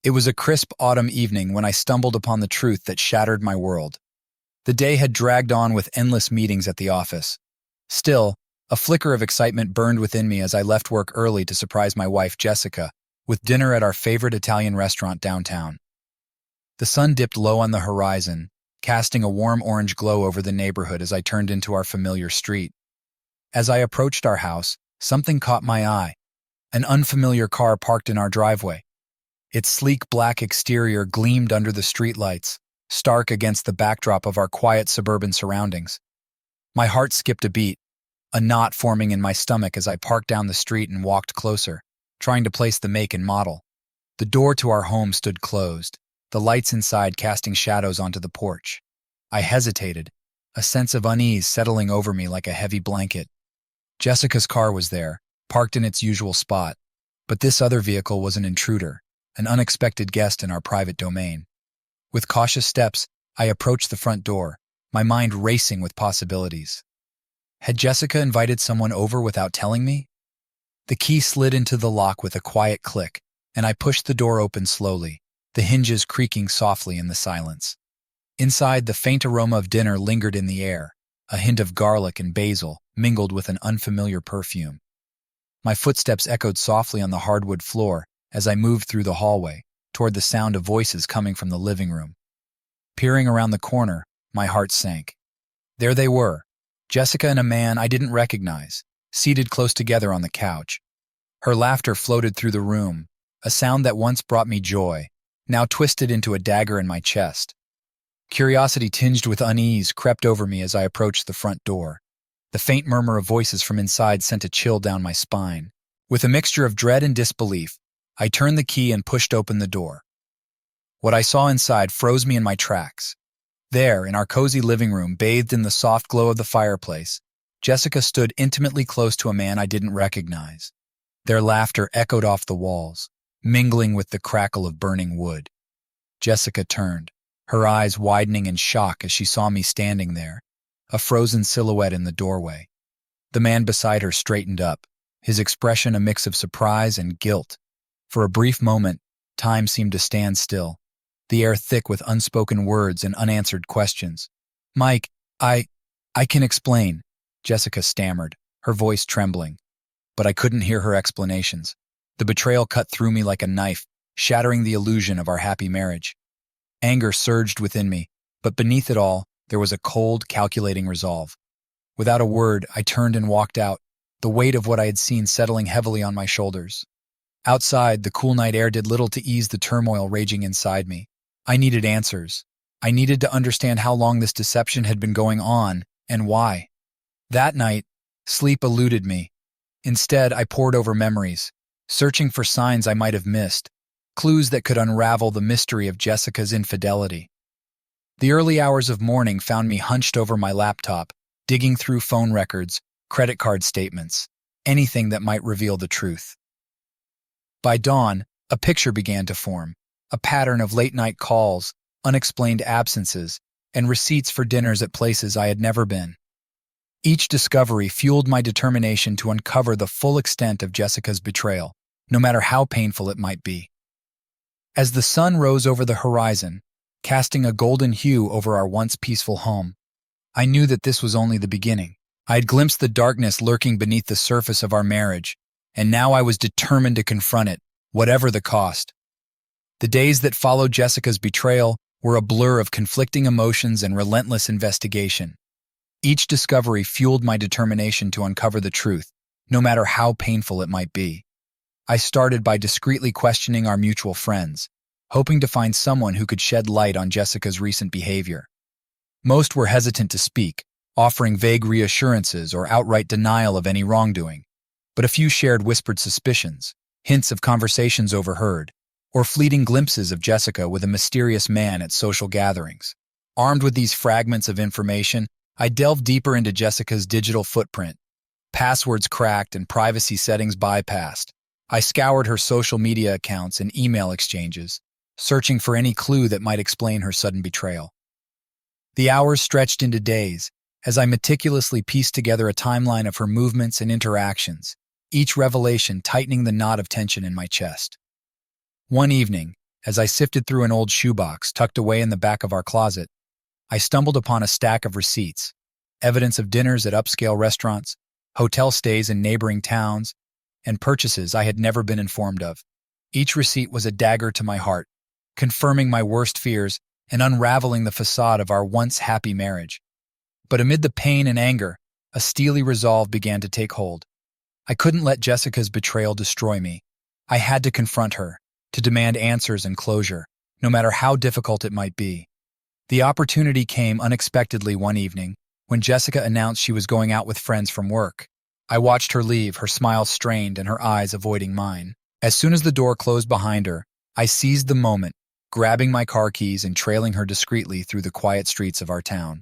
It was a crisp autumn evening when I stumbled upon the truth that shattered my world. The day had dragged on with endless meetings at the office. Still, a flicker of excitement burned within me as I left work early to surprise my wife, Jessica, with dinner at our favorite Italian restaurant downtown. The sun dipped low on the horizon, casting a warm orange glow over the neighborhood as I turned into our familiar street. As I approached our house, something caught my eye. An unfamiliar car parked in our driveway. Its sleek black exterior gleamed under the streetlights, stark against the backdrop of our quiet suburban surroundings. My heart skipped a beat, a knot forming in my stomach as I parked down the street and walked closer, trying to place the make and model. The door to our home stood closed, the lights inside casting shadows onto the porch. I hesitated, a sense of unease settling over me like a heavy blanket. Jessica's car was there, parked in its usual spot, but this other vehicle was an intruder, an unexpected guest in our private domain. With cautious steps, I approached the front door, my mind racing with possibilities. Had Jessica invited someone over without telling me? The key slid into the lock with a quiet click, and I pushed the door open slowly, the hinges creaking softly in the silence. Inside, the faint aroma of dinner lingered in the air, a hint of garlic and basil mingled with an unfamiliar perfume. My footsteps echoed softly on the hardwood floor as I moved through the hallway, toward the sound of voices coming from the living room. Peering around the corner, my heart sank. There they were, Jessica and a man I didn't recognize, seated close together on the couch. Her laughter floated through the room, a sound that once brought me joy, now twisted into a dagger in my chest. Curiosity tinged with unease crept over me as I approached the front door. The faint murmur of voices from inside sent a chill down my spine. With a mixture of dread and disbelief, I turned the key and pushed open the door. What I saw inside froze me in my tracks. There, in our cozy living room, bathed in the soft glow of the fireplace, Jessica stood intimately close to a man I didn't recognize. Their laughter echoed off the walls, mingling with the crackle of burning wood. Jessica turned, her eyes widening in shock as she saw me standing there, a frozen silhouette in the doorway. The man beside her straightened up, his expression a mix of surprise and guilt. For a brief moment, time seemed to stand still, the air thick with unspoken words and unanswered questions. "Mike, I can explain," Jessica stammered, her voice trembling. But I couldn't hear her explanations. The betrayal cut through me like a knife, shattering the illusion of our happy marriage. Anger surged within me, but beneath it all, there was a cold, calculating resolve. Without a word, I turned and walked out, the weight of what I had seen settling heavily on my shoulders. Outside, the cool night air did little to ease the turmoil raging inside me. I needed answers. I needed to understand how long this deception had been going on, and why. That night, sleep eluded me. Instead, I pored over memories, searching for signs I might have missed, clues that could unravel the mystery of Jessica's infidelity. The early hours of morning found me hunched over my laptop, digging through phone records, credit card statements, anything that might reveal the truth. By dawn, a picture began to form, a pattern of late-night calls, unexplained absences, and receipts for dinners at places I had never been. Each discovery fueled my determination to uncover the full extent of Jessica's betrayal, no matter how painful it might be. As the sun rose over the horizon, casting a golden hue over our once peaceful home, I knew that this was only the beginning. I had glimpsed the darkness lurking beneath the surface of our marriage, and now I was determined to confront it, whatever the cost. The days that followed Jessica's betrayal were a blur of conflicting emotions and relentless investigation. Each discovery fueled my determination to uncover the truth, no matter how painful it might be. I started by discreetly questioning our mutual friends, hoping to find someone who could shed light on Jessica's recent behavior. Most were hesitant to speak, offering vague reassurances or outright denial of any wrongdoing, but a few shared whispered suspicions, hints of conversations overheard, or fleeting glimpses of Jessica with a mysterious man at social gatherings. Armed with these fragments of information, I delved deeper into Jessica's digital footprint. Passwords cracked and privacy settings bypassed. I scoured her social media accounts and email exchanges, searching for any clue that might explain her sudden betrayal. The hours stretched into days, as I meticulously pieced together a timeline of her movements and interactions, each revelation tightening the knot of tension in my chest. One evening, As I sifted through an old shoebox tucked away in the back of our closet, I stumbled upon a stack of receipts, evidence of dinners at upscale restaurants, hotel stays in neighboring towns, and purchases I had never been informed of. Each receipt was a dagger to my heart, confirming my worst fears and unraveling the facade of our once happy marriage. But amid the pain and anger, a steely resolve began to take hold. I couldn't let Jessica's betrayal destroy me. I had to confront her, to demand answers and closure, no matter how difficult it might be. The opportunity came unexpectedly one evening, when Jessica announced she was going out with friends from work. I watched her leave, her smile strained and her eyes avoiding mine. As soon as the door closed behind her, I seized the moment, grabbing my car keys and trailing her discreetly through the quiet streets of our town.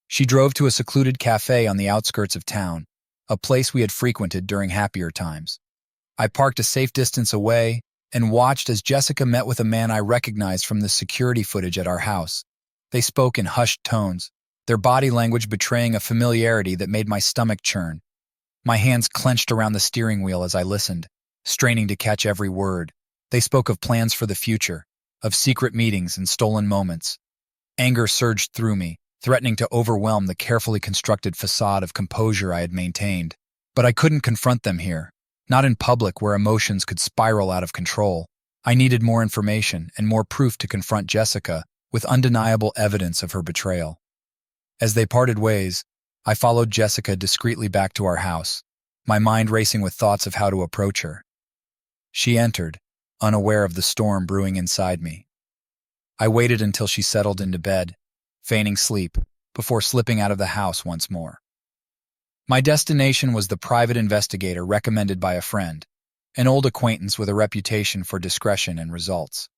She drove to a secluded cafe on the outskirts of town, a place we had frequented during happier times. I parked a safe distance away and watched as Jessica met with a man I recognized from the security footage at our house. They spoke in hushed tones, their body language betraying a familiarity that made my stomach churn. My hands clenched around the steering wheel as I listened, straining to catch every word. They spoke of plans for the future, of secret meetings and stolen moments. Anger surged through me, threatening to overwhelm the carefully constructed facade of composure I had maintained. But I couldn't confront them here, not in public where emotions could spiral out of control. I needed more information and more proof to confront Jessica with undeniable evidence of her betrayal. As they parted ways, I followed Jessica discreetly back to our house, my mind racing with thoughts of how to approach her. She entered, unaware of the storm brewing inside me. I waited until she settled into bed, feigning sleep, before slipping out of the house once more. My destination was the private investigator recommended by a friend, an old acquaintance with a reputation for discretion and results.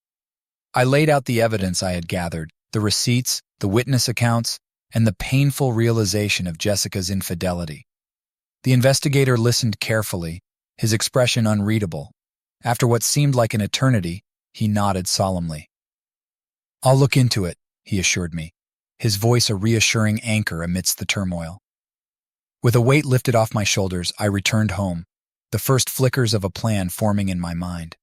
I laid out the evidence I had gathered, the receipts, the witness accounts, and the painful realization of Jessica's infidelity. The investigator listened carefully, his expression unreadable. After what seemed like an eternity, he nodded solemnly. "I'll look into it," he assured me, his voice a reassuring anchor amidst the turmoil. With a weight lifted off my shoulders, I returned home, the first flickers of a plan forming in my mind.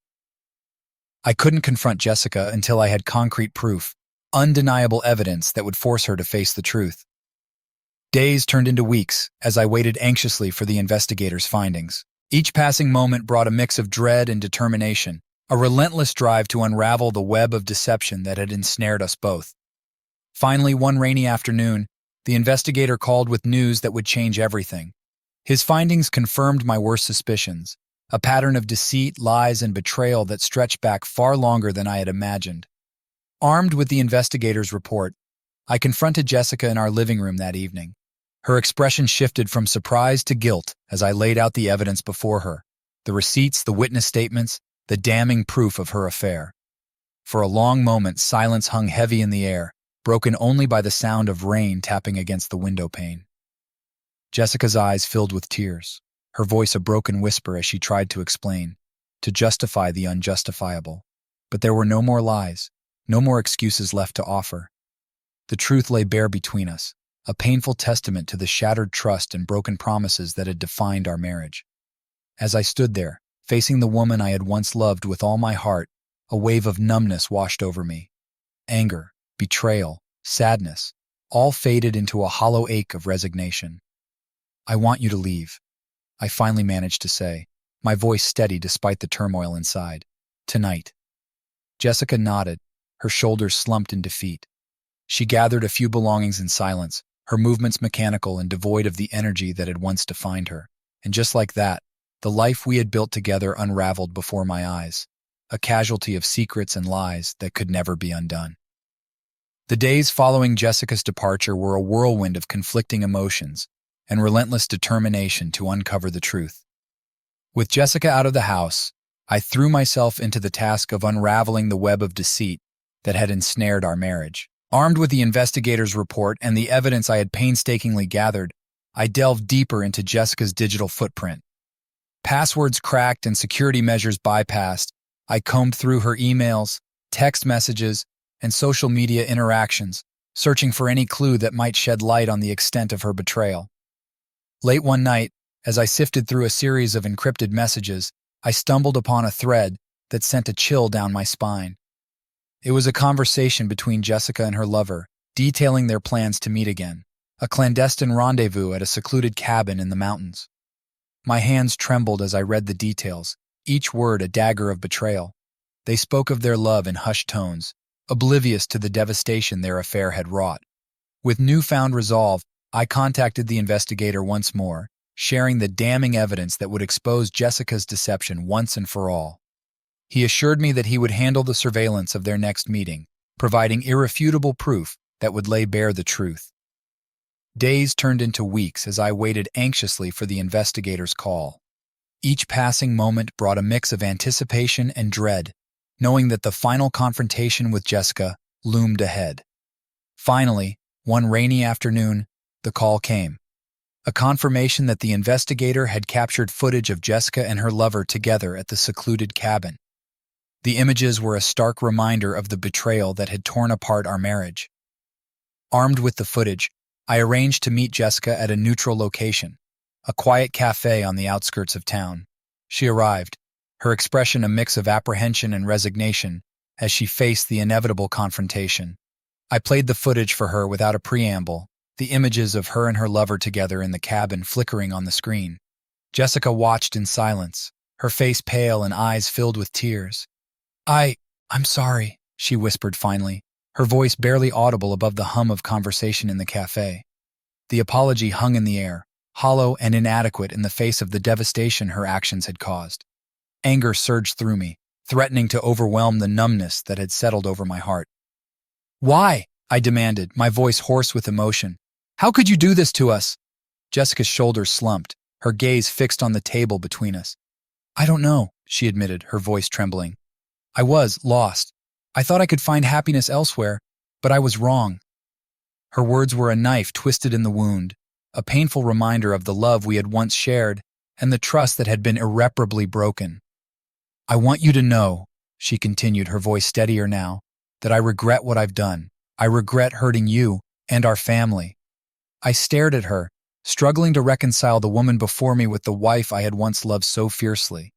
I couldn't confront Jessica until I had concrete proof, undeniable evidence that would force her to face the truth. Days turned into weeks as I waited anxiously for the investigator's findings. Each passing moment brought a mix of dread and determination, a relentless drive to unravel the web of deception that had ensnared us both. Finally, one rainy afternoon, the investigator called with news that would change everything. His findings confirmed my worst suspicions, a pattern of deceit, lies, and betrayal that stretched back far longer than I had imagined. Armed with the investigator's report, I confronted Jessica in our living room that evening. Her expression shifted from surprise to guilt as I laid out the evidence before her, the receipts, the witness statements, the damning proof of her affair. For a long moment, silence hung heavy in the air, broken only by the sound of rain tapping against the window pane. Jessica's eyes filled with tears, her voice a broken whisper as she tried to explain, to justify the unjustifiable. But there were no more lies, no more excuses left to offer. The truth lay bare between us, a painful testament to the shattered trust and broken promises that had defined our marriage. As I stood there, facing the woman I had once loved with all my heart, a wave of numbness washed over me. Anger, betrayal, sadness, all faded into a hollow ache of resignation. "I want you to leave," I finally managed to say, my voice steady despite the turmoil inside. "Tonight." Jessica nodded, her shoulders slumped in defeat. She gathered a few belongings in silence, her movements mechanical and devoid of the energy that had once defined her. And just like that, the life we had built together unraveled before my eyes, a casualty of secrets and lies that could never be undone. The days following Jessica's departure were a whirlwind of conflicting emotions and relentless determination to uncover the truth. With Jessica out of the house, I threw myself into the task of unraveling the web of deceit that had ensnared our marriage. Armed with the investigator's report and the evidence I had painstakingly gathered, I delved deeper into Jessica's digital footprint. Passwords cracked and security measures bypassed, I combed through her emails, text messages, and social media interactions, searching for any clue that might shed light on the extent of her betrayal. Late one night, as I sifted through a series of encrypted messages, I stumbled upon a thread that sent a chill down my spine. It was a conversation between Jessica and her lover, detailing their plans to meet again, a clandestine rendezvous at a secluded cabin in the mountains. My hands trembled as I read the details, each word a dagger of betrayal. They spoke of their love in hushed tones, oblivious to the devastation their affair had wrought. With newfound resolve, I contacted the investigator once more, sharing the damning evidence that would expose Jessica's deception once and for all. He assured me that he would handle the surveillance of their next meeting, providing irrefutable proof that would lay bare the truth. Days turned into weeks as I waited anxiously for the investigator's call. Each passing moment brought a mix of anticipation and dread, knowing that the final confrontation with Jessica loomed ahead. Finally, one rainy afternoon, the call came. A confirmation that the investigator had captured footage of Jessica and her lover together at the secluded cabin. The images were a stark reminder of the betrayal that had torn apart our marriage. Armed with the footage, I arranged to meet Jessica at a neutral location, a quiet cafe on the outskirts of town. She arrived, her expression a mix of apprehension and resignation as she faced the inevitable confrontation. I played the footage for her without a preamble, the images of her and her lover together in the cabin flickering on the screen. Jessica watched in silence, her face pale and eyes filled with tears. I'm sorry, she whispered finally, her voice barely audible above the hum of conversation in the cafe. The apology hung in the air, hollow and inadequate in the face of the devastation her actions had caused. Anger surged through me, threatening to overwhelm the numbness that had settled over my heart. "Why?" I demanded, my voice hoarse with emotion. "How could you do this to us?" Jessica's shoulders slumped, her gaze fixed on the table between us. "I don't know," she admitted, her voice trembling. "I was lost. I thought I could find happiness elsewhere, but I was wrong." Her words were a knife twisted in the wound, a painful reminder of the love we had once shared and the trust that had been irreparably broken. "I want you to know," she continued, her voice steadier now, "that I regret what I've done. I regret hurting you and our family." I stared at her, struggling to reconcile the woman before me with the wife I had once loved so fiercely.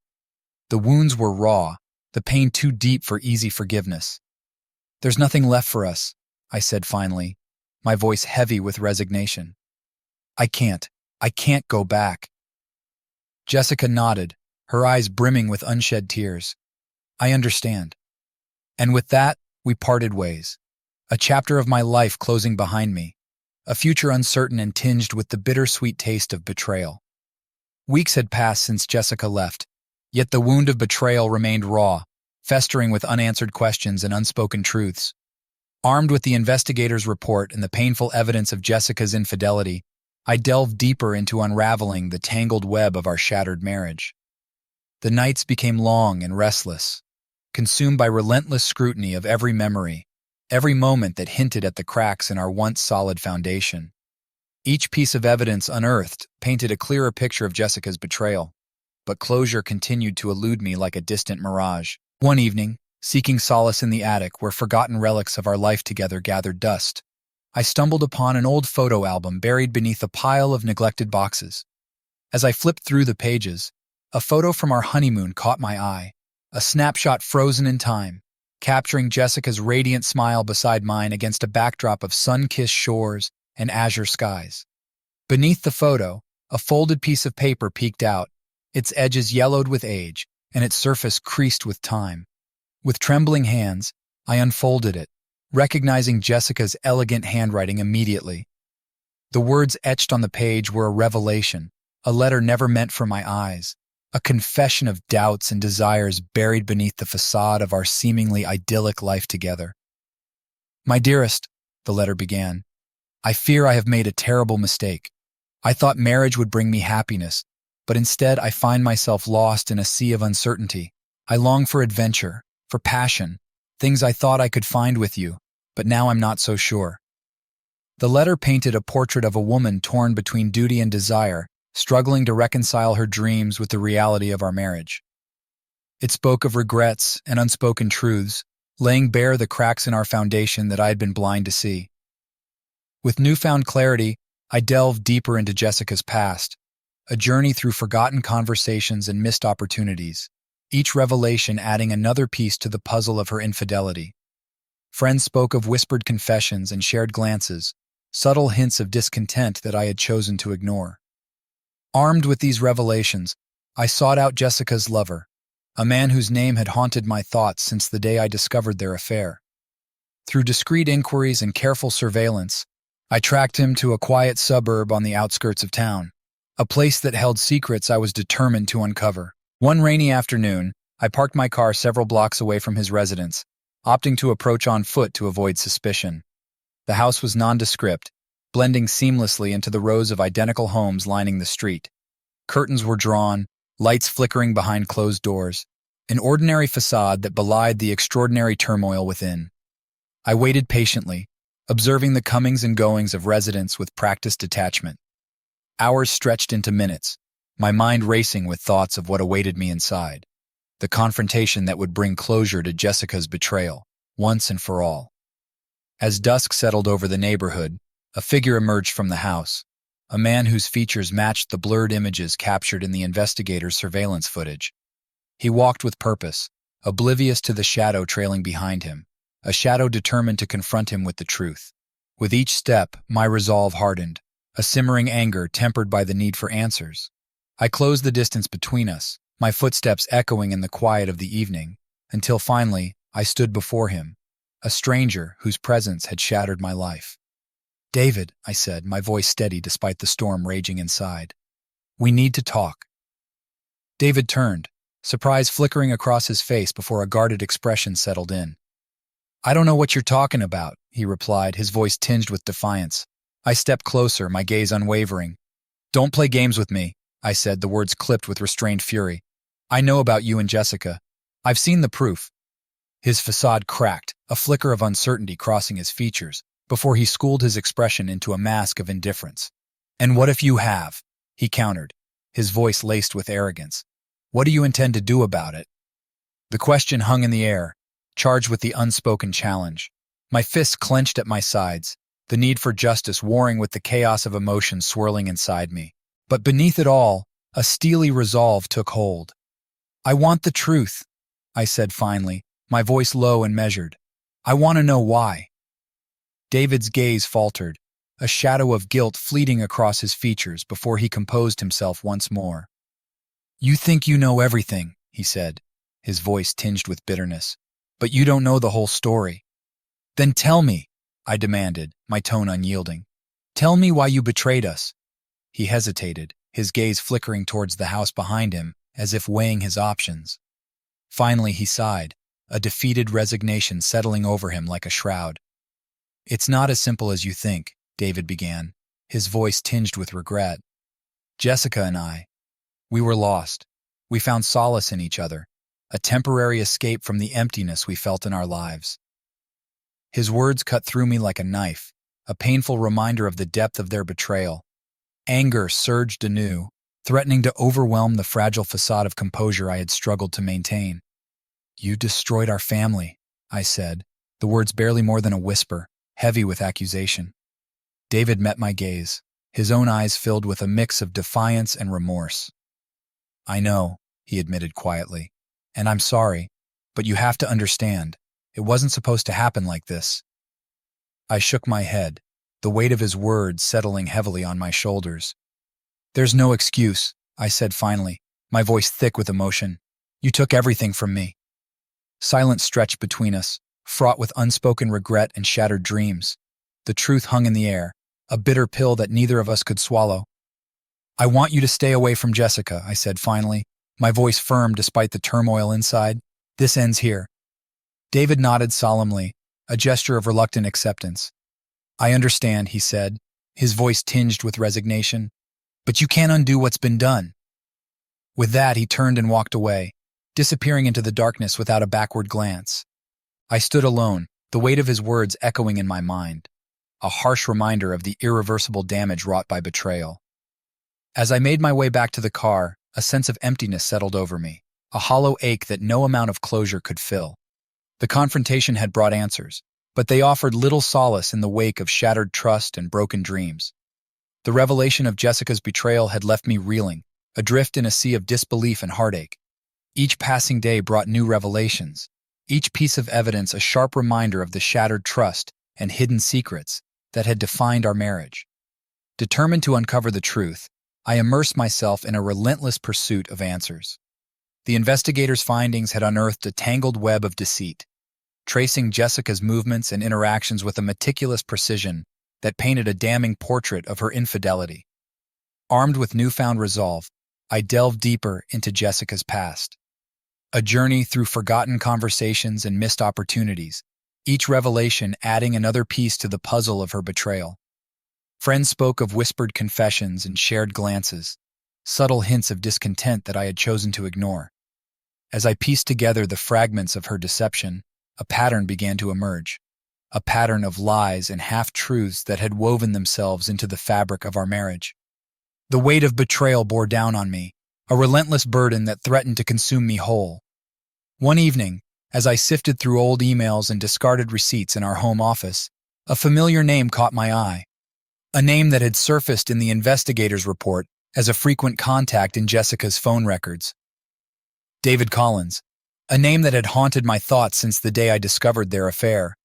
The wounds were raw, the pain too deep for easy forgiveness. "There's nothing left for us," I said finally, my voice heavy with resignation. I can't go back." Jessica nodded, her eyes brimming with unshed tears. "I understand." And with that, we parted ways. A chapter of my life closing behind me, a future uncertain and tinged with the bittersweet taste of betrayal. Weeks had passed since Jessica left, yet the wound of betrayal remained raw, festering with unanswered questions and unspoken truths. Armed with the investigator's report and the painful evidence of Jessica's infidelity, I delved deeper into unraveling the tangled web of our shattered marriage. The nights became long and restless, consumed by relentless scrutiny of every memory, every moment that hinted at the cracks in our once solid foundation. Each piece of evidence unearthed painted a clearer picture of Jessica's betrayal, but closure continued to elude me like a distant mirage. One evening, seeking solace in the attic where forgotten relics of our life together gathered dust, I stumbled upon an old photo album buried beneath a pile of neglected boxes. As I flipped through the pages, a photo from our honeymoon caught my eye, a snapshot frozen in time, capturing Jessica's radiant smile beside mine against a backdrop of sun-kissed shores and azure skies. Beneath the photo, a folded piece of paper peeked out, its edges yellowed with age and its surface creased with time. With trembling hands, I unfolded it, recognizing Jessica's elegant handwriting immediately. The words etched on the page were a revelation, a letter never meant for my eyes, a confession of doubts and desires buried beneath the facade of our seemingly idyllic life together. "My dearest," the letter began, "I fear I have made a terrible mistake. I thought marriage would bring me happiness, but instead I find myself lost in a sea of uncertainty. I long for adventure, for passion, things I thought I could find with you, but now I'm not so sure." The letter painted a portrait of a woman torn between duty and desire, struggling to reconcile her dreams with the reality of our marriage. It spoke of regrets and unspoken truths, laying bare the cracks in our foundation that I had been blind to see. With newfound clarity, I delved deeper into Jessica's past, a journey through forgotten conversations and missed opportunities, each revelation adding another piece to the puzzle of her infidelity. Friends spoke of whispered confessions and shared glances, subtle hints of discontent that I had chosen to ignore. Armed with these revelations, I sought out Jessica's lover, a man whose name had haunted my thoughts since the day I discovered their affair. Through discreet inquiries and careful surveillance, I tracked him to a quiet suburb on the outskirts of town, a place that held secrets I was determined to uncover. One rainy afternoon, I parked my car several blocks away from his residence, opting to approach on foot to avoid suspicion. The house was nondescript, blending seamlessly into the rows of identical homes lining the street. Curtains were drawn, lights flickering behind closed doors, an ordinary facade that belied the extraordinary turmoil within. I waited patiently, observing the comings and goings of residents with practiced detachment. Hours stretched into minutes, my mind racing with thoughts of what awaited me inside, the confrontation that would bring closure to Jessica's betrayal, once and for all. As dusk settled over the neighborhood, a figure emerged from the house, a man whose features matched the blurred images captured in the investigator's surveillance footage. He walked with purpose, oblivious to the shadow trailing behind him, a shadow determined to confront him with the truth. With each step, my resolve hardened, a simmering anger tempered by the need for answers. I closed the distance between us, my footsteps echoing in the quiet of the evening, until finally I stood before him, a stranger whose presence had shattered my life. "David," I said, my voice steady despite the storm raging inside. "We need to talk." David turned, surprise flickering across his face before a guarded expression settled in. "I don't know what you're talking about," he replied, his voice tinged with defiance. I stepped closer, my gaze unwavering. "Don't play games with me," I said, the words clipped with restrained fury. "I know about you and Jessica. I've seen the proof." His facade cracked, a flicker of uncertainty crossing his features, before he schooled his expression into a mask of indifference. "And what if you have?" he countered, his voice laced with arrogance. "What do you intend to do about it?" The question hung in the air, charged with the unspoken challenge. My fists clenched at my sides, the need for justice warring with the chaos of emotions swirling inside me. But beneath it all, a steely resolve took hold. "I want the truth," I said finally, my voice low and measured. "I want to know why." David's gaze faltered, a shadow of guilt fleeting across his features before he composed himself once more. "You think you know everything," he said, his voice tinged with bitterness, "but you don't know the whole story." "Then tell me," I demanded, my tone unyielding. "Tell me why you betrayed us." He hesitated, his gaze flickering towards the house behind him, as if weighing his options. Finally he sighed, a defeated resignation settling over him like a shroud. "It's not as simple as you think," David began, his voice tinged with regret. "Jessica and I, we were lost. We found solace in each other, a temporary escape from the emptiness we felt in our lives." His words cut through me like a knife, a painful reminder of the depth of their betrayal. Anger surged anew, threatening to overwhelm the fragile facade of composure I had struggled to maintain. "You destroyed our family," I said, the words barely more than a whisper, heavy with accusation. David met my gaze, his own eyes filled with a mix of defiance and remorse. "I know," he admitted quietly, "and I'm sorry, but you have to understand, it wasn't supposed to happen like this." I shook my head, the weight of his words settling heavily on my shoulders. "There's no excuse," I said finally, my voice thick with emotion. "You took everything from me." Silence stretched between us, fraught with unspoken regret and shattered dreams. The truth hung in the air, a bitter pill that neither of us could swallow. "I want you to stay away from Jessica," I said finally, my voice firm despite the turmoil inside. "This ends here." David nodded solemnly, a gesture of reluctant acceptance. "I understand," he said, his voice tinged with resignation. "But you can't undo what's been done." With that, he turned and walked away, disappearing into the darkness without a backward glance. I stood alone, the weight of his words echoing in my mind, a harsh reminder of the irreversible damage wrought by betrayal. As I made my way back to the car, a sense of emptiness settled over me, a hollow ache that no amount of closure could fill. The confrontation had brought answers, but they offered little solace in the wake of shattered trust and broken dreams. The revelation of Jessica's betrayal had left me reeling, adrift in a sea of disbelief and heartache. Each passing day brought new revelations, each piece of evidence a sharp reminder of the shattered trust and hidden secrets that had defined our marriage. Determined to uncover the truth, I immersed myself in a relentless pursuit of answers. The investigators' findings had unearthed a tangled web of deceit, tracing Jessica's movements and interactions with a meticulous precision that painted a damning portrait of her infidelity. Armed with newfound resolve, I delved deeper into Jessica's past. A journey through forgotten conversations and missed opportunities, each revelation adding another piece to the puzzle of her betrayal. Friends spoke of whispered confessions and shared glances, subtle hints of discontent that I had chosen to ignore. As I pieced together the fragments of her deception, a pattern began to emerge, a pattern of lies and half-truths that had woven themselves into the fabric of our marriage. The weight of betrayal bore down on me, a relentless burden that threatened to consume me whole. One evening, as I sifted through old emails and discarded receipts in our home office, a familiar name caught my eye. A name that had surfaced in the investigator's report as a frequent contact in Jessica's phone records. David Collins, a name that had haunted my thoughts since the day I discovered their affair.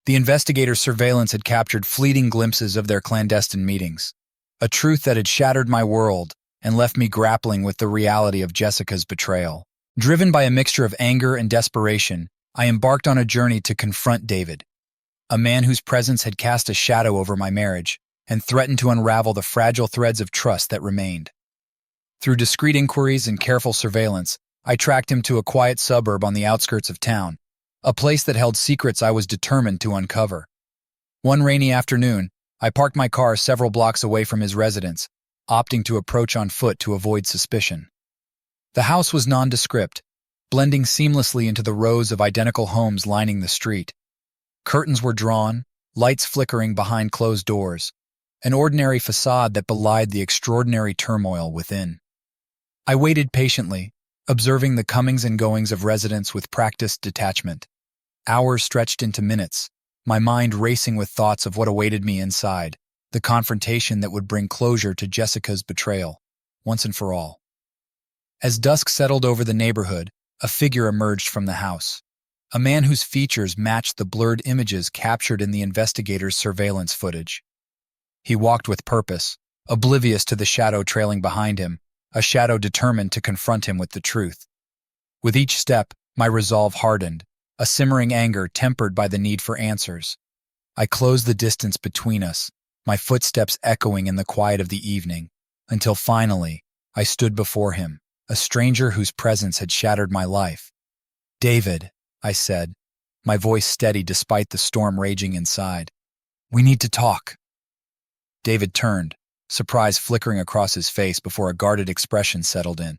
The investigator's surveillance had captured fleeting glimpses of their clandestine meetings, a truth that had shattered my world and left me grappling with the reality of Jessica's betrayal. Driven by a mixture of anger and desperation, I embarked on a journey to confront David, a man whose presence had cast a shadow over my marriage and threatened to unravel the fragile threads of trust that remained. Through discreet inquiries and careful surveillance, I tracked him to a quiet suburb on the outskirts of town, a place that held secrets I was determined to uncover. One rainy afternoon, I parked my car several blocks away from his residence, opting to approach on foot to avoid suspicion. The house was nondescript, blending seamlessly into the rows of identical homes lining the street. Curtains were drawn, lights flickering behind closed doors, an ordinary facade that belied the extraordinary turmoil within. I waited patiently, observing the comings and goings of residents with practiced detachment. Hours stretched into minutes, my mind racing with thoughts of what awaited me inside, the confrontation that would bring closure to Jessica's betrayal, once and for all. As dusk settled over the neighborhood, a figure emerged from the house, a man whose features matched the blurred images captured in the investigator's surveillance footage. He walked with purpose, oblivious to the shadow trailing behind him, a shadow determined to confront him with the truth. With each step, my resolve hardened, a simmering anger tempered by the need for answers. I closed the distance between us, my footsteps echoing in the quiet of the evening, until finally, I stood before him, a stranger whose presence had shattered my life. "David," I said, my voice steady despite the storm raging inside. "We need to talk." David turned, surprise flickering across his face before a guarded expression settled in.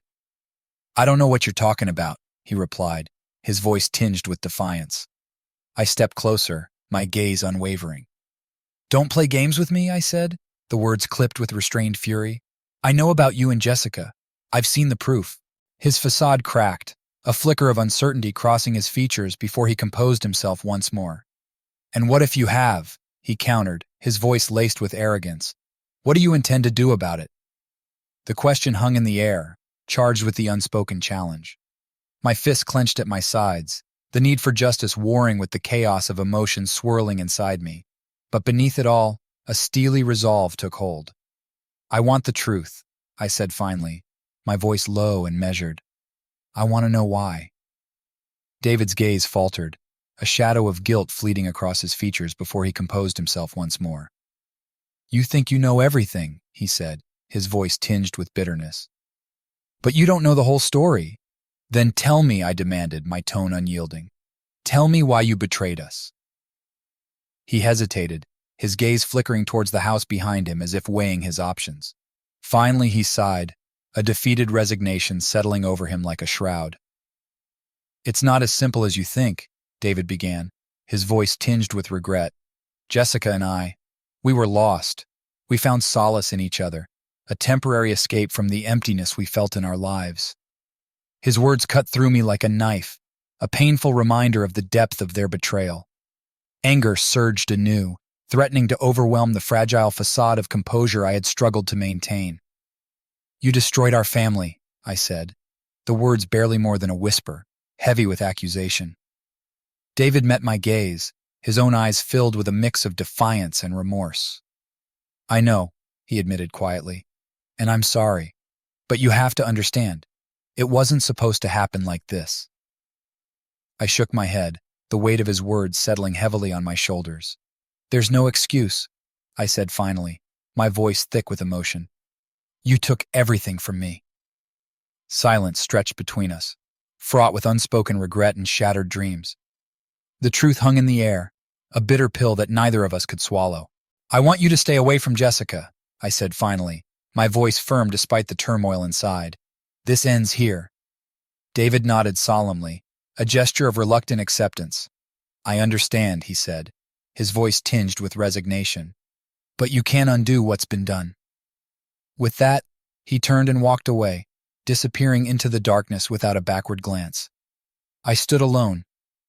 "I don't know what you're talking about," he replied, his voice tinged with defiance. I stepped closer, my gaze unwavering. "Don't play games with me," I said, the words clipped with restrained fury. "I know about you and Jessica. I've seen the proof." His facade cracked, a flicker of uncertainty crossing his features before he composed himself once more. "And what if you have?" he countered, his voice laced with arrogance. "What do you intend to do about it?" The question hung in the air, charged with the unspoken challenge. My fists clenched at my sides, the need for justice warring with the chaos of emotions swirling inside me. But beneath it all, a steely resolve took hold. "I want the truth," I said finally, my voice low and measured. "I want to know why." David's gaze faltered, a shadow of guilt fleeting across his features before he composed himself once more. "You think you know everything," he said, his voice tinged with bitterness. "But you don't know the whole story." "Then tell me," I demanded, my tone unyielding. "Tell me why you betrayed us." He hesitated, his gaze flickering towards the house behind him as if weighing his options. Finally he sighed, a defeated resignation settling over him like a shroud. "It's not as simple as you think," David began, his voice tinged with regret. "Jessica and I, we were lost. We found solace in each other, a temporary escape from the emptiness we felt in our lives." His words cut through me like a knife, a painful reminder of the depth of their betrayal. Anger surged anew, threatening to overwhelm the fragile facade of composure I had struggled to maintain. "You destroyed our family," I said, the words barely more than a whisper, heavy with accusation. David met my gaze, his own eyes filled with a mix of defiance and remorse. "I know," he admitted quietly, "and I'm sorry. But you have to understand, it wasn't supposed to happen like this." I shook my head, the weight of his words settling heavily on my shoulders. "There's no excuse," I said finally, my voice thick with emotion. "You took everything from me." Silence stretched between us, fraught with unspoken regret and shattered dreams. The truth hung in the air, a bitter pill that neither of us could swallow. "I want you to stay away from Jessica," I said finally, my voice firm despite the turmoil inside. "This ends here." David nodded solemnly, a gesture of reluctant acceptance. "I understand," he said, his voice tinged with resignation. "But you can't undo what's been done." With that, he turned and walked away, disappearing into the darkness without a backward glance. I stood alone,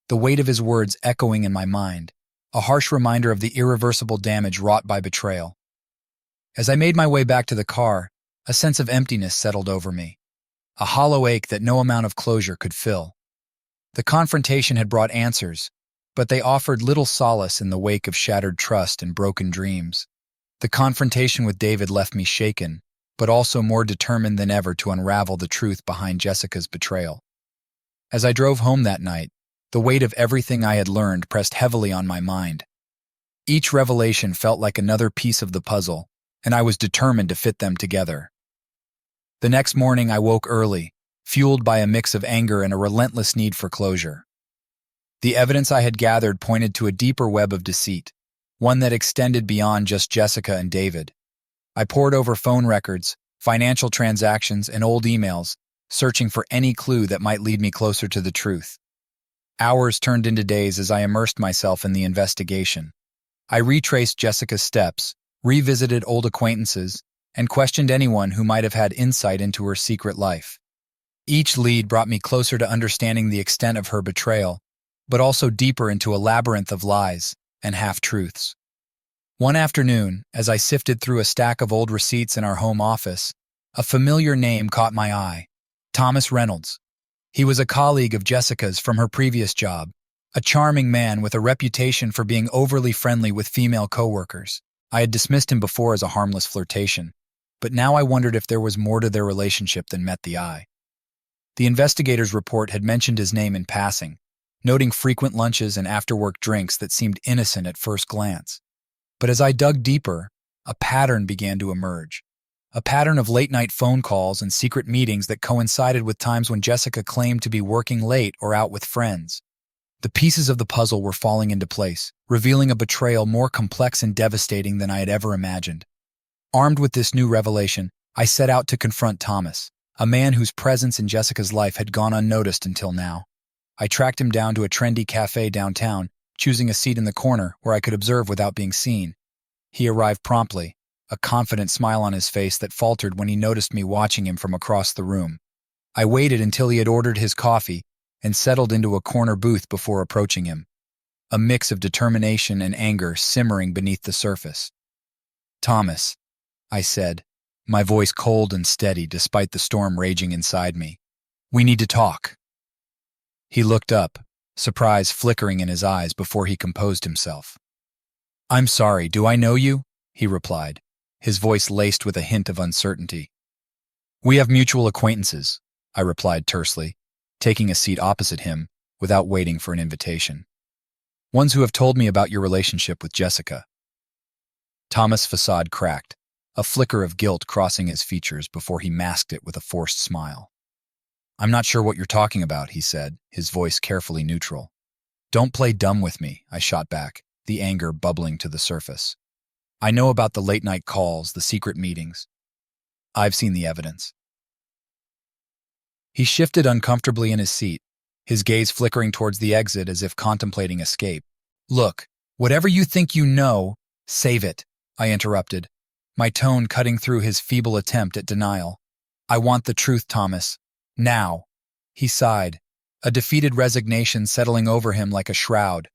the weight of his words echoing in my mind, a harsh reminder of the irreversible damage wrought by betrayal. As I made my way back to the car, a sense of emptiness settled over me, a hollow ache that no amount of closure could fill. The confrontation had brought answers, but they offered little solace in the wake of shattered trust and broken dreams. The confrontation with David left me shaken, but also more determined than ever to unravel the truth behind Jessica's betrayal. As I drove home that night, the weight of everything I had learned pressed heavily on my mind. Each revelation felt like another piece of the puzzle, and I was determined to fit them together. The next morning I woke early, fueled by a mix of anger and a relentless need for closure. The evidence I had gathered pointed to a deeper web of deceit, one that extended beyond just Jessica and David. I pored over phone records, financial transactions, and old emails, searching for any clue that might lead me closer to the truth. Hours turned into days as I immersed myself in the investigation. I retraced Jessica's steps, revisited old acquaintances, and questioned anyone who might have had insight into her secret life. Each lead brought me closer to understanding the extent of her betrayal, but also deeper into a labyrinth of lies and half-truths. One afternoon, as I sifted through a stack of old receipts in our home office, a familiar name caught my eye: Thomas Reynolds. He was a colleague of Jessica's from her previous job, a charming man with a reputation for being overly friendly with female coworkers. I had dismissed him before as a harmless flirtation, but now I wondered if there was more to their relationship than met the eye. The investigator's report had mentioned his name in passing, noting frequent lunches and after-work drinks that seemed innocent at first glance. But as I dug deeper, a pattern began to emerge. A pattern of late-night phone calls and secret meetings that coincided with times when Jessica claimed to be working late or out with friends. The pieces of the puzzle were falling into place, revealing a betrayal more complex and devastating than I had ever imagined. Armed with this new revelation, I set out to confront Thomas, a man whose presence in Jessica's life had gone unnoticed until now. I tracked him down to a trendy cafe downtown, choosing a seat in the corner where I could observe without being seen. He arrived promptly, a confident smile on his face that faltered when he noticed me watching him from across the room. I waited until he had ordered his coffee and settled into a corner booth before approaching him, a mix of determination and anger simmering beneath the surface. "Thomas," I said, my voice cold and steady despite the storm raging inside me. "We need to talk." He looked up, surprise flickering in his eyes before he composed himself. "I'm sorry, do I know you?" he replied, his voice laced with a hint of uncertainty. "We have mutual acquaintances," I replied tersely, taking a seat opposite him without waiting for an invitation. "Ones who have told me about your relationship with Jessica." Thomas' facade cracked, a flicker of guilt crossing his features before he masked it with a forced smile. "I'm not sure what you're talking about," he said, his voice carefully neutral. "Don't play dumb with me," I shot back, the anger bubbling to the surface. "I know about the late-night calls, the secret meetings. I've seen the evidence." He shifted uncomfortably in his seat, his gaze flickering towards the exit as if contemplating escape. "Look, whatever you think you know, save it," I interrupted, my tone cutting through his feeble attempt at denial. "I want the truth, Thomas. Now." He sighed, a defeated resignation settling over him like a shroud.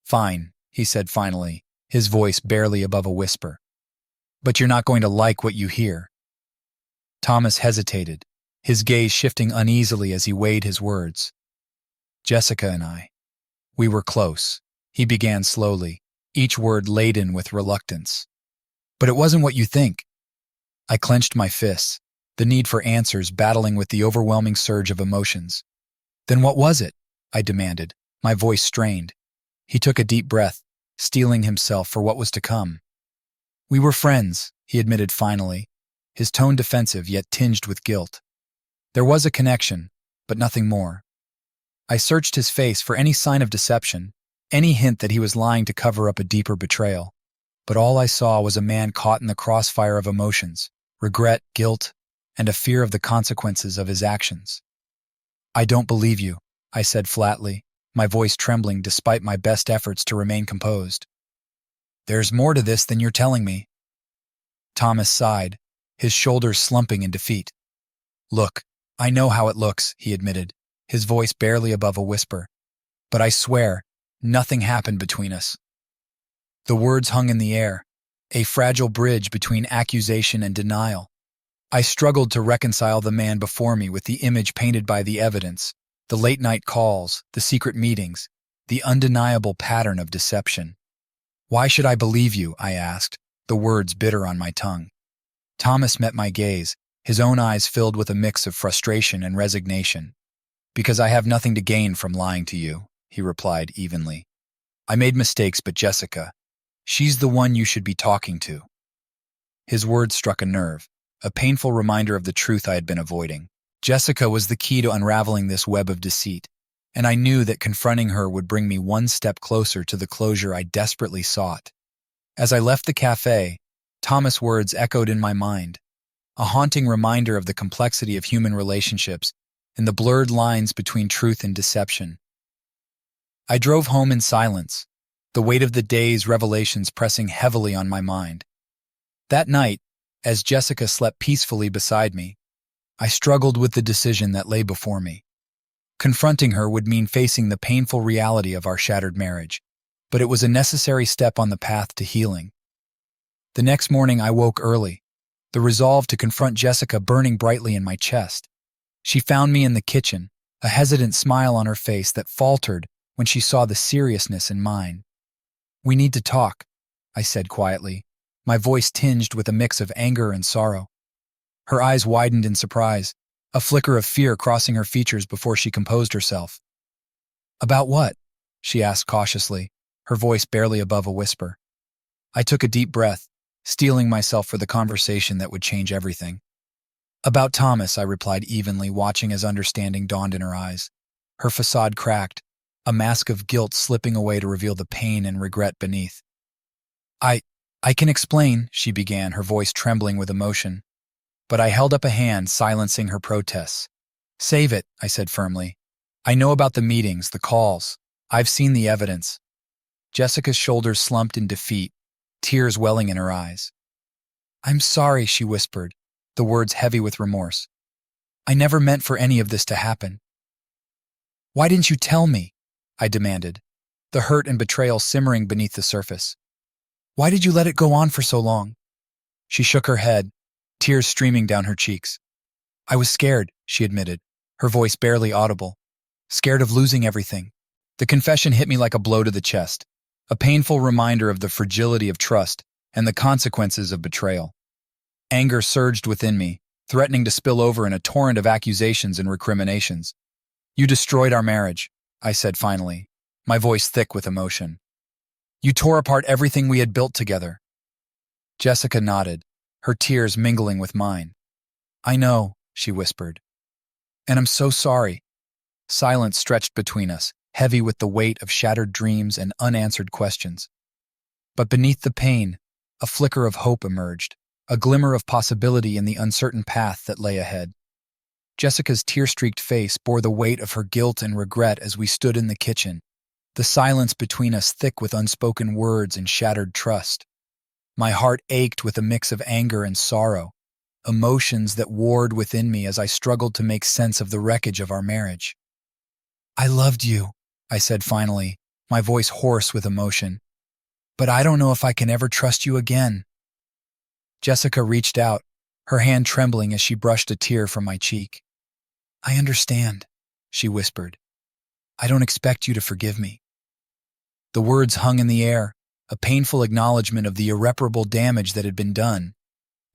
"Fine," he said finally, his voice barely above a whisper. "But you're not going to like what you hear." Thomas hesitated, his gaze shifting uneasily as he weighed his words. "Jessica and I, We were close. He began slowly, each word laden with reluctance. But it wasn't what you think. I clenched my fists, the need for answers battling with the overwhelming surge of emotions. Then what was it? I demanded, my voice strained. He took a deep breath, steeling himself for what was to come. We were friends, he admitted finally, his tone defensive yet tinged with guilt. There was a connection, but nothing more. I searched his face for any sign of deception, any hint that he was lying to cover up a deeper betrayal. But all I saw was a man caught in the crossfire of emotions, regret, guilt, and a fear of the consequences of his actions. I don't believe you, I said flatly, my voice trembling despite my best efforts to remain composed. There's more to this than you're telling me. Thomas sighed, his shoulders slumping in defeat. Look, I know how it looks, he admitted, his voice barely above a whisper. But I swear, nothing happened between us. The words hung in the air, a fragile bridge between accusation and denial. I struggled to reconcile the man before me with the image painted by the evidence, the late-night calls, the secret meetings, the undeniable pattern of deception. Why should I believe you? I asked, the words bitter on my tongue. Thomas met my gaze, his own eyes filled with a mix of frustration and resignation. Because I have nothing to gain from lying to you, he replied evenly. I made mistakes, but Jessica, she's the one you should be talking to. His words struck a nerve, a painful reminder of the truth I had been avoiding. Jessica was the key to unraveling this web of deceit, and I knew that confronting her would bring me one step closer to the closure I desperately sought. As I left the cafe, Thomas' words echoed in my mind, a haunting reminder of the complexity of human relationships and the blurred lines between truth and deception. I drove home in silence, the weight of the day's revelations pressing heavily on my mind. That night, as Jessica slept peacefully beside me, I struggled with the decision that lay before me. Confronting her would mean facing the painful reality of our shattered marriage, but it was a necessary step on the path to healing. The next morning I woke early, the resolve to confront Jessica burning brightly in my chest. She found me in the kitchen, a hesitant smile on her face that faltered when she saw the seriousness in mine. We need to talk, I said quietly, my voice tinged with a mix of anger and sorrow. Her eyes widened in surprise, a flicker of fear crossing her features before she composed herself. About what? She asked cautiously, her voice barely above a whisper. I took a deep breath, steeling myself for the conversation that would change everything. About Thomas, I replied evenly, watching as understanding dawned in her eyes. Her facade cracked, a mask of guilt slipping away to reveal the pain and regret beneath. I can explain, she began, her voice trembling with emotion. But I held up a hand, silencing her protests. Save it, I said firmly. I know about the meetings, the calls. I've seen the evidence. Jessica's shoulders slumped in defeat, tears welling in her eyes. I'm sorry, she whispered, the words heavy with remorse. I never meant for any of this to happen. Why didn't you tell me? I demanded, the hurt and betrayal simmering beneath the surface. Why did you let it go on for so long? She shook her head, tears streaming down her cheeks. I was scared, she admitted, her voice barely audible. Scared of losing everything. The confession hit me like a blow to the chest, a painful reminder of the fragility of trust and the consequences of betrayal. Anger surged within me, threatening to spill over in a torrent of accusations and recriminations. You destroyed our marriage, I said finally, my voice thick with emotion. You tore apart everything we had built together. Jessica nodded, her tears mingling with mine. I know, she whispered. And I'm so sorry. Silence stretched between us, heavy with the weight of shattered dreams and unanswered questions. But beneath the pain, a flicker of hope emerged, a glimmer of possibility in the uncertain path that lay ahead. Jessica's tear-streaked face bore the weight of her guilt and regret as we stood in the kitchen, the silence between us thick with unspoken words and shattered trust. My heart ached with a mix of anger and sorrow, emotions that warred within me as I struggled to make sense of the wreckage of our marriage. I loved you, I said finally, my voice hoarse with emotion. But I don't know if I can ever trust you again. Jessica reached out, her hand trembling as she brushed a tear from my cheek. I understand, she whispered. I don't expect you to forgive me. The words hung in the air, a painful acknowledgement of the irreparable damage that had been done.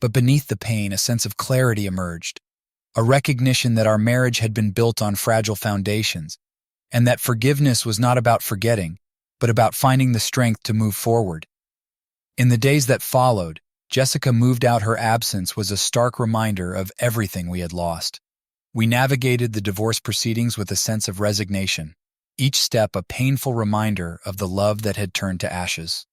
But beneath the pain, a sense of clarity emerged, a recognition that our marriage had been built on fragile foundations, and that forgiveness was not about forgetting, but about finding the strength to move forward. In the days that followed, Jessica moved out. Her absence was a stark reminder of everything we had lost. We navigated the divorce proceedings with a sense of resignation, each step a painful reminder of the love that had turned to ashes.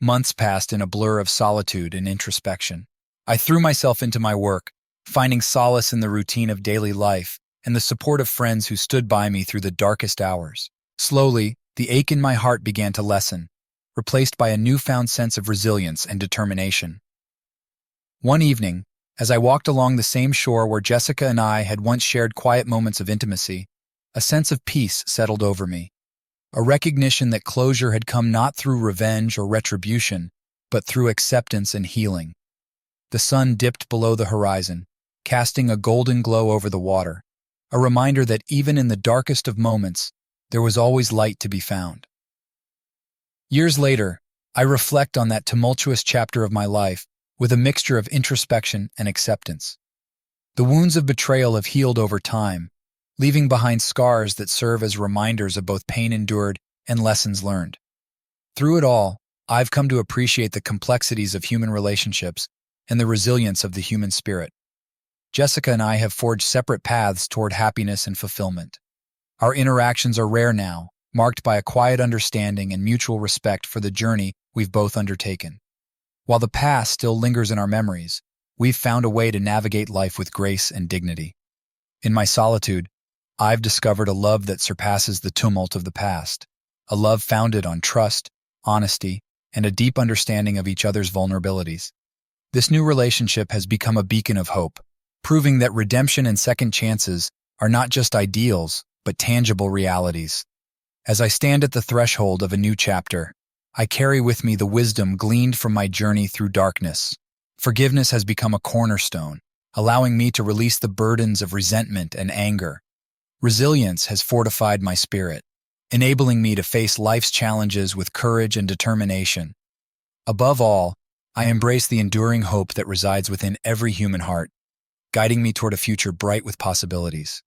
Months passed in a blur of solitude and introspection. I threw myself into my work, finding solace in the routine of daily life and the support of friends who stood by me through the darkest hours. Slowly, the ache in my heart began to lessen, replaced by a newfound sense of resilience and determination. One evening, as I walked along the same shore where Jessica and I had once shared quiet moments of intimacy, a sense of peace settled over me, a recognition that closure had come not through revenge or retribution, but through acceptance and healing. The sun dipped below the horizon, casting a golden glow over the water, a reminder that even in the darkest of moments, there was always light to be found. Years later, I reflect on that tumultuous chapter of my life with a mixture of introspection and acceptance. The wounds of betrayal have healed over time, leaving behind scars that serve as reminders of both pain endured and lessons learned. Through it all, I've come to appreciate the complexities of human relationships and the resilience of the human spirit. Jessica and I have forged separate paths toward happiness and fulfillment. Our interactions are rare now, marked by a quiet understanding and mutual respect for the journey we've both undertaken. While the past still lingers in our memories, we've found a way to navigate life with grace and dignity. In my solitude, I've discovered a love that surpasses the tumult of the past, a love founded on trust, honesty, and a deep understanding of each other's vulnerabilities. This new relationship has become a beacon of hope, proving that redemption and second chances are not just ideals, but tangible realities. As I stand at the threshold of a new chapter, I carry with me the wisdom gleaned from my journey through darkness. Forgiveness has become a cornerstone, allowing me to release the burdens of resentment and anger. Resilience has fortified my spirit, enabling me to face life's challenges with courage and determination. Above all, I embrace the enduring hope that resides within every human heart, guiding me toward a future bright with possibilities.